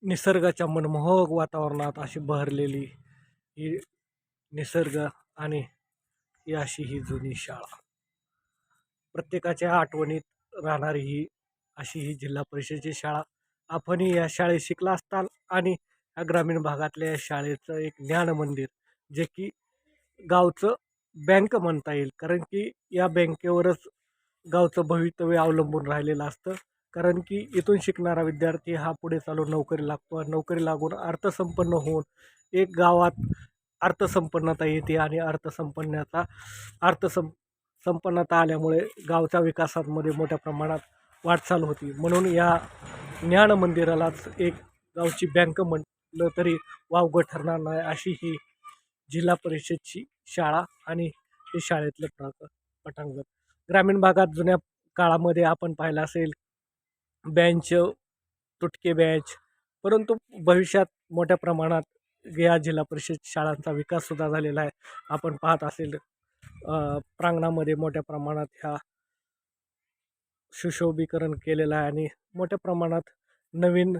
निसर्गाच्या मनमोहक वातावरणात अशी बहरलेली ही निसर्ग आणि ही अशी ही जुनी शाळा. प्रत्येकाच्या आठवणीत राहणारी ही अशी ही जिल्हा परिषदेची शाळा. आपणही या शाळेत शिकला असताल आणि या ग्रामीण भागातल्या या शाळेचं एक ज्ञान मंदिर, जे की गावचं बँक म्हणता येईल. कारण की या बँकेवरच गावचं भवितव्य अवलंबून राहिलेलं असतं. कारण की इथून शिकणारा विद्यार्थी हा पुढे चालून नोकरी लागतो आणि नोकरी लागून अर्थसंपन्न होऊन एक गावात अर्थसंपन्नता येते आणि संपन्नता आल्यामुळे गावच्या विकासामध्ये मोठ्या प्रमाणात वाटचाल होती. म्हणून या ज्ञान मंदिरालाच एक गावची बँक म्हटलं तरी वावगं ठरणार नाही, अशी ही जिल्हा परिषदची शाळा आणि हे शाळेतलं पटांगण. ग्रामीण भागात जुन्या काळामध्ये आपण पाहिलं असेल बेंच, तुटके बेंच, परंतु भविष्यात मोठ्या प्रमाणात या जिल्हा परिषद शाळांचा विकाससुद्धा झालेला आहे. आपण पाहत असेल प्रांगणामध्ये मोठ्या प्रमाणात ह्या सुशोभीकरण केलेलं आहे आणि मोठ्या प्रमाणात नवीन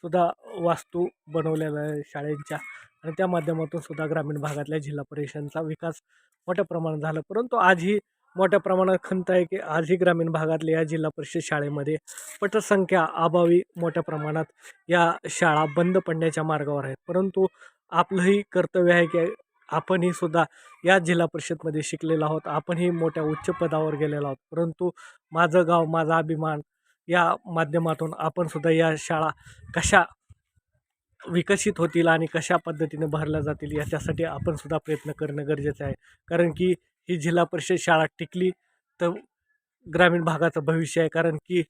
सुद्धा वास्तू बनवलेल्या आहे शाळेंच्या आणि त्या माध्यमातून सुद्धा ग्रामीण भागातल्या जिल्हा परिषदांचा विकास मोठ्या प्रमाणात झाला. परंतु आजही मोठ्या प्रमाणात खंत आहे की आजही ग्रामीण भागातल्या या जिल्हा परिषद शाळेमध्ये पटसंख्या अभावी मोठ्या प्रमाणात या शाळा बंद पडण्याच्या मार्गावर आहेत. परंतु आपलंही कर्तव्य आहे की आपणही सुद्धा या जिल्हा परिषदमध्ये शिकलेलो आहोत, आपणही मोठ्या उच्च पदावर गेलेलो आहोत. परंतु माझं गाव माझा अभिमान या माध्यमातून आपण सुद्धा या शाळा कशा विकसित होतील आणि कशा पद्धतीने भरल्या जातील याच्यासाठी आपण सुद्धा प्रयत्न करणं गरजेचं आहे. कारण की ही जिल्हा परिषद शाळा टिकली तर ग्रामीण भागाचं भविष्य आहे. कारण की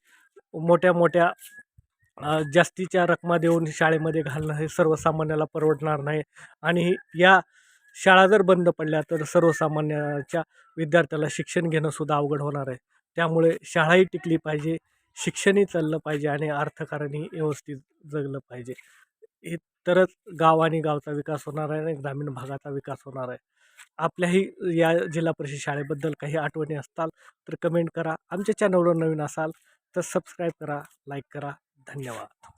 मोठ्या मोठ्या जास्तीच्या रकमा देऊन शाळेमध्ये घालणं हे सर्वसामान्याला परवडणार नाही आणि या शाळा जर बंद पडल्या तर सर्वसामान्याच्या विद्यार्थ्याला शिक्षण घेणं सुद्धा अवघड होणार आहे. त्यामुळे शाळाही टिकली पाहिजे, शिक्षणही चाललं पाहिजे आणि अर्थकारणही व्यवस्थित जगलं पाहिजे. हे तरच गाव आणि गावचा विकास होणार आहे आणि ग्रामीण भागाचा विकास होणार आहे. आपल्याही या जिल्हा परिषद शाळेबद्दल काही आठवणी असताल तर कमेंट करा. आमच्या चॅनलवर नवीन असाल तर सबस्क्राईब करा, लाईक करा. धन्यवाद.